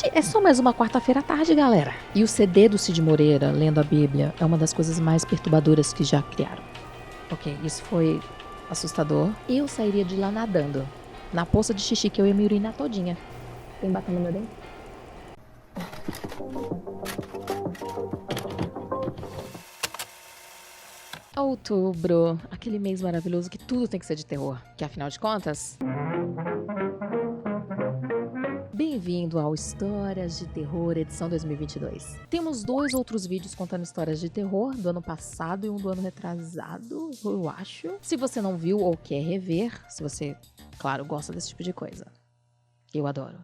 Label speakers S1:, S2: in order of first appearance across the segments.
S1: É só mais uma quarta-feira à tarde, galera. E o CD do Cid Moreira, lendo a Bíblia, é uma das coisas mais perturbadoras que já criaram. Ok, isso foi assustador. Eu sairia de lá nadando. Na poça de xixi que eu ia me urinar todinha. Tem batom no meu dente? Outubro, aquele mês maravilhoso que tudo tem que ser de terror. Que afinal de contas... Bem-vindo ao Histórias de Terror, edição 2022. Temos 2 outros vídeos contando histórias de terror, do ano passado e um do ano retrasado, eu acho. Se você não viu ou quer rever, se você, claro, gosta desse tipo de coisa. Eu adoro.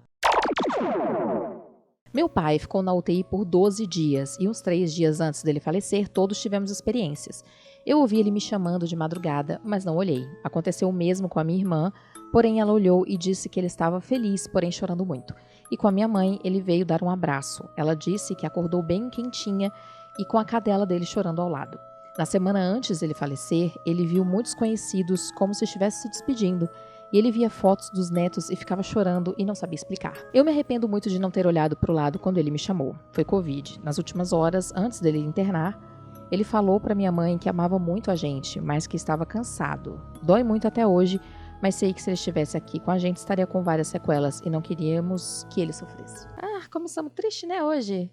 S1: Meu pai ficou na UTI por 12 dias e uns 3 dias antes dele falecer, todos tivemos experiências. Eu ouvi ele me chamando de madrugada, mas não olhei. Aconteceu o mesmo com a minha irmã, porém ela olhou e disse que ele estava feliz, porém chorando muito. E com a minha mãe, ele veio dar um abraço. Ela disse que acordou bem quentinha e com a cadela dele chorando ao lado. Na semana antes dele falecer, ele viu muitos conhecidos como se estivesse se despedindo. E ele via fotos dos netos e ficava chorando e não sabia explicar. Eu me arrependo muito de não ter olhado para o lado quando ele me chamou. Foi Covid. Nas últimas horas, antes dele internar, ele falou para minha mãe que amava muito a gente, mas que estava cansado. Dói muito até hoje, mas sei que se ele estivesse aqui com a gente, estaria com várias sequelas e não queríamos que ele sofresse. Ah, começamos triste, né, hoje?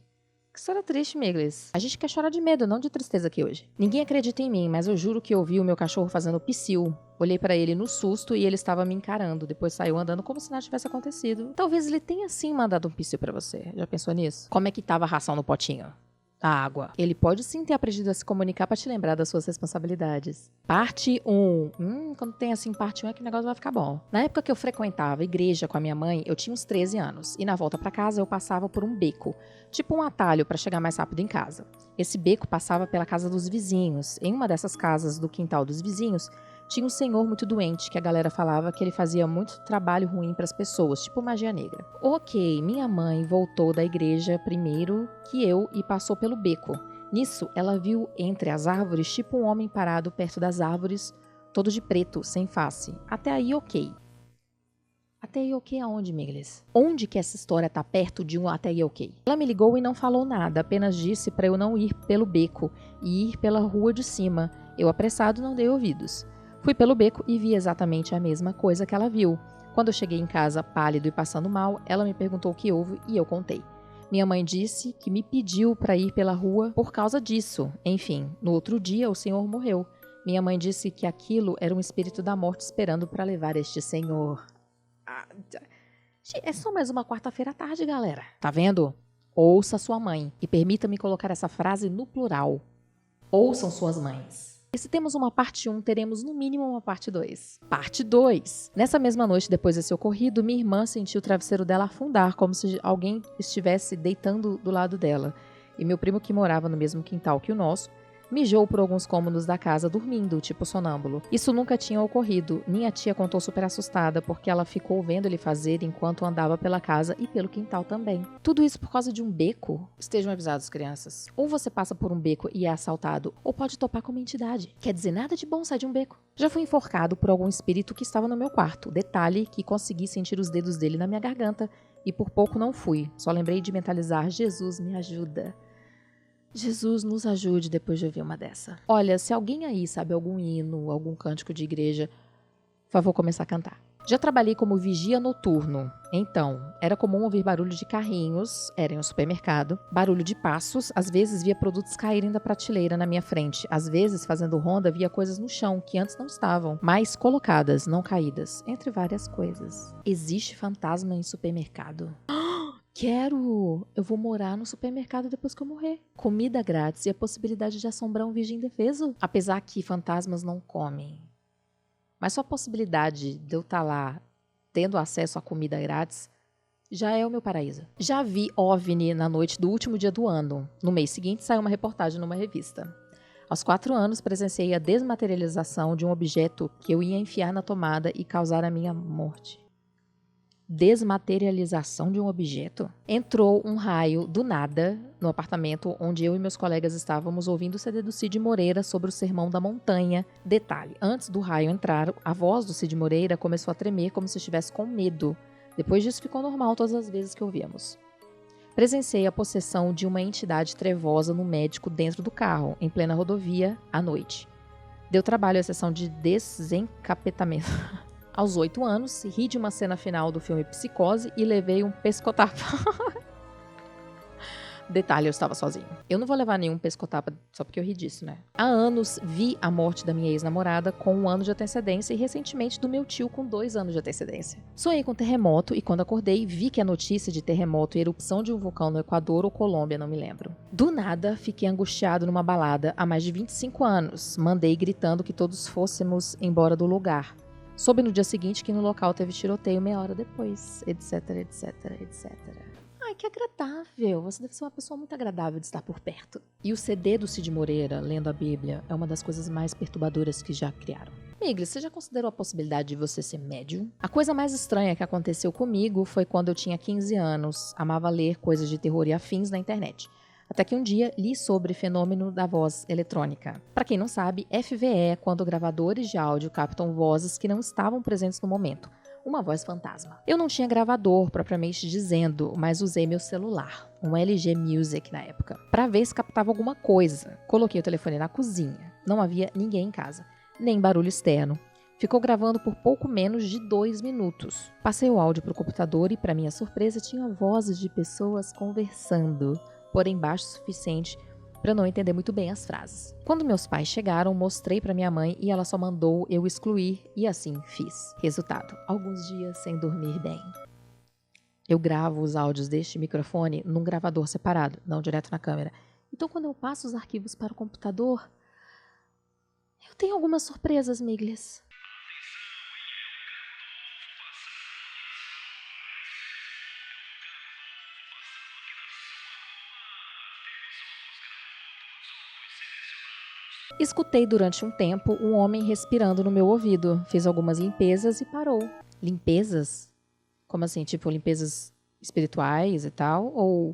S1: Que história triste, Miglis. A gente quer chorar de medo, não de tristeza aqui hoje. Ninguém acredita em mim, mas eu juro que eu vi o meu cachorro fazendo psiu. Olhei pra ele no susto e ele estava me encarando. Depois saiu andando como se nada tivesse acontecido. Talvez ele tenha sim mandado um psiu pra você. Já pensou nisso? Como é que tava a ração no potinho? A água. Ele pode sim ter aprendido a se comunicar pra te lembrar das suas responsabilidades. Parte 1. Quando tem assim parte 1 é que o negócio vai ficar bom. Na época que eu frequentava a igreja com a minha mãe, eu tinha uns 13 anos. E na volta pra casa eu passava por um beco. Tipo um atalho pra chegar mais rápido em casa. Esse beco passava pela casa dos vizinhos. Em uma dessas casas do quintal dos vizinhos, tinha um senhor muito doente que a galera falava que ele fazia muito trabalho ruim para as pessoas, tipo magia negra. Ok, minha mãe voltou da igreja primeiro que eu e passou pelo beco. Nisso, ela viu entre as árvores tipo um homem parado perto das árvores, todo de preto, sem face. Até aí, ok. Até aí, ok aonde, Miglis? Onde que essa história tá perto de um até aí, ok? Ela me ligou e não falou nada, apenas disse para eu não ir pelo beco e ir pela rua de cima. Eu, apressado, não dei ouvidos. Fui pelo beco e vi exatamente a mesma coisa que ela viu. Quando eu cheguei em casa, pálido e passando mal, ela me perguntou o que houve e eu contei. Minha mãe disse que me pediu para ir pela rua por causa disso. Enfim, no outro dia o senhor morreu. Minha mãe disse que aquilo era um espírito da morte esperando para levar este senhor. É só mais uma quarta-feira à tarde, galera. Tá vendo? Ouça sua mãe. E permita-me colocar essa frase no plural. Ouçam suas mães. E se temos uma parte 1, teremos no mínimo uma parte 2. Parte 2. Nessa mesma noite, depois desse ocorrido, minha irmã sentiu o travesseiro dela afundar, como se alguém estivesse deitando do lado dela. E meu primo, que morava no mesmo quintal que o nosso, mijou por alguns cômodos da casa, dormindo, tipo sonâmbulo. Isso nunca tinha ocorrido. Minha tia contou super assustada, porque ela ficou vendo ele fazer enquanto andava pela casa e pelo quintal também. Tudo isso por causa de um beco? Estejam avisados, crianças. Ou você passa por um beco e é assaltado, ou pode topar com uma entidade. Quer dizer, nada de bom sai de um beco. Já fui enforcado por algum espírito que estava no meu quarto. Detalhe que consegui sentir os dedos dele na minha garganta, e por pouco não fui. Só lembrei de mentalizar: Jesus, me ajuda. Jesus nos ajude depois de ouvir uma dessa. Olha, se alguém aí sabe algum hino, algum cântico de igreja, por favor, começar a cantar. Já trabalhei como vigia noturno. Então, era comum ouvir barulho de carrinhos, era em um supermercado, barulho de passos, às vezes via produtos caírem da prateleira na minha frente, às vezes, fazendo ronda, via coisas no chão que antes não estavam, mas colocadas, não caídas, entre várias coisas. Existe fantasma em supermercado? Quero! Eu vou morar no supermercado depois que eu morrer. Comida grátis e a possibilidade de assombrar um virgem indefeso. Apesar que fantasmas não comem. Mas só a possibilidade de eu estar lá tendo acesso à comida grátis já é o meu paraíso. Já vi OVNI na noite do último dia do ano. No mês seguinte saiu uma reportagem numa revista. Aos 4 anos presenciei a desmaterialização de um objeto que eu ia enfiar na tomada e causar a minha morte. Desmaterialização de um objeto? Entrou um raio do nada no apartamento onde eu e meus colegas estávamos ouvindo o CD do Cid Moreira sobre o Sermão da Montanha. Detalhe, antes do raio entrar, a voz do Cid Moreira começou a tremer como se estivesse com medo. Depois disso ficou normal todas as vezes que ouvíamos. Presenciei a possessão de uma entidade trevosa no médico dentro do carro, em plena rodovia, à noite. Deu trabalho a sessão de desencapetamento. Aos 8 anos, ri de uma cena final do filme Psicose e levei um pescotapa. Detalhe, eu estava sozinho. Eu não vou levar nenhum pescotapa só porque eu ri disso, né? Há anos vi a morte da minha ex-namorada com 1 ano de antecedência e recentemente do meu tio com 2 anos de antecedência. Sonhei com terremoto e quando acordei vi que a notícia de terremoto e erupção de um vulcão no Equador ou Colômbia, não me lembro. Do nada, fiquei angustiado numa balada há mais de 25 anos. Mandei gritando que todos fôssemos embora do lugar. Soube no dia seguinte que no local teve tiroteio meia hora depois, etc, etc, etc. Ai, que agradável. Você deve ser uma pessoa muito agradável de estar por perto. E o CD do Cid Moreira, lendo a Bíblia, é uma das coisas mais perturbadoras que já criaram. Miglis, você já considerou a possibilidade de você ser médium? A coisa mais estranha que aconteceu comigo foi quando eu tinha 15 anos. Amava ler coisas de terror e afins na internet. Até que um dia li sobre o fenômeno da voz eletrônica. Para quem não sabe, FVE é quando gravadores de áudio captam vozes que não estavam presentes no momento. Uma voz fantasma. Eu não tinha gravador, propriamente dizendo, mas usei meu celular, um LG Music na época, para ver se captava alguma coisa. Coloquei o telefone na cozinha. Não havia ninguém em casa, nem barulho externo. Ficou gravando por pouco menos de 2 minutos. Passei o áudio para o computador e, para minha surpresa, tinha vozes de pessoas conversando, porém baixo o suficiente para não entender muito bem as frases. Quando meus pais chegaram, mostrei para minha mãe e ela só mandou eu excluir e assim fiz. Resultado, alguns dias sem dormir bem. Eu gravo os áudios deste microfone num gravador separado, não direto na câmera. Então quando eu passo os arquivos para o computador, eu tenho algumas surpresas, Miglis. Escutei durante um tempo um homem respirando no meu ouvido. Fiz algumas limpezas e parou. Limpezas? Como assim? Tipo, limpezas espirituais e tal? Ou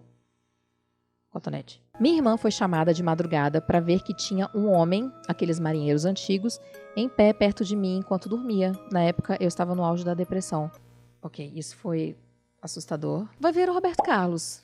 S1: cotonete? Minha irmã foi chamada de madrugada para ver que tinha um homem, aqueles marinheiros antigos, em pé perto de mim enquanto dormia. Na época, eu estava no auge da depressão. Ok, isso foi assustador. Vai ver o Roberto Carlos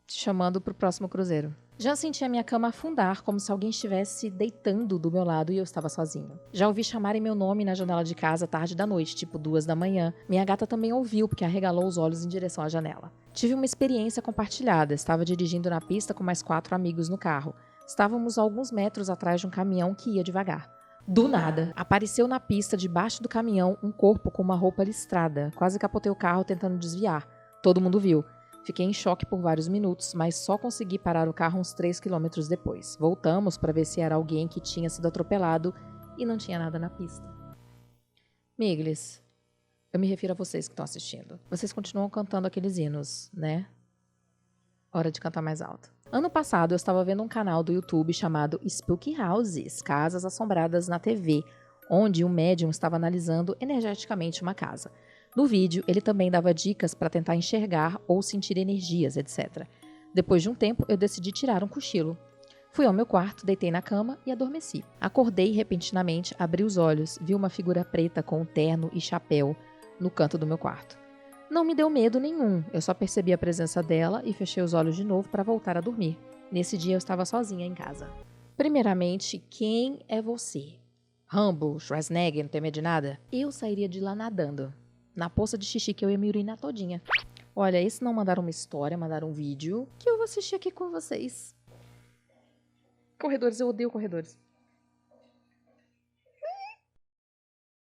S1: te chamando pro próximo cruzeiro. Já senti a minha cama afundar, como se alguém estivesse deitando do meu lado e eu estava sozinho. Já ouvi chamarem meu nome na janela de casa tarde da noite, tipo 2 da manhã. Minha gata também ouviu, porque arregalou os olhos em direção à janela. Tive uma experiência compartilhada. Estava dirigindo na pista com mais 4 amigos no carro. Estávamos a alguns metros atrás de um caminhão que ia devagar. Do nada, apareceu na pista, debaixo do caminhão, um corpo com uma roupa listrada. Quase capotei o carro tentando desviar. Todo mundo viu. Fiquei em choque por vários minutos, mas só consegui parar o carro uns 3 quilômetros depois. Voltamos para ver se era alguém que tinha sido atropelado e não tinha nada na pista. Miglis, eu me refiro a vocês que estão assistindo. Vocês continuam cantando aqueles hinos, né? Hora de cantar mais alto. Ano passado eu estava vendo um canal do YouTube chamado Spooky Houses, Casas Assombradas na TV, onde um médium estava analisando energeticamente uma casa. No vídeo, ele também dava dicas para tentar enxergar ou sentir energias, etc. Depois de um tempo, eu decidi tirar um cochilo. Fui ao meu quarto, deitei na cama e adormeci. Acordei repentinamente, abri os olhos, vi uma figura preta com um terno e chapéu no canto do meu quarto. Não me deu medo nenhum, eu só percebi a presença dela e fechei os olhos de novo para voltar a dormir. Nesse dia eu estava sozinha em casa. Primeiramente, quem é você? Rambo, Schwarzenegger, não tem medo de nada? Eu sairia de lá nadando. Na poça de xixi que eu ia me urinar todinha. Olha, esse não mandaram uma história, mandaram um vídeo que eu vou assistir aqui com vocês. Corredores, eu odeio corredores.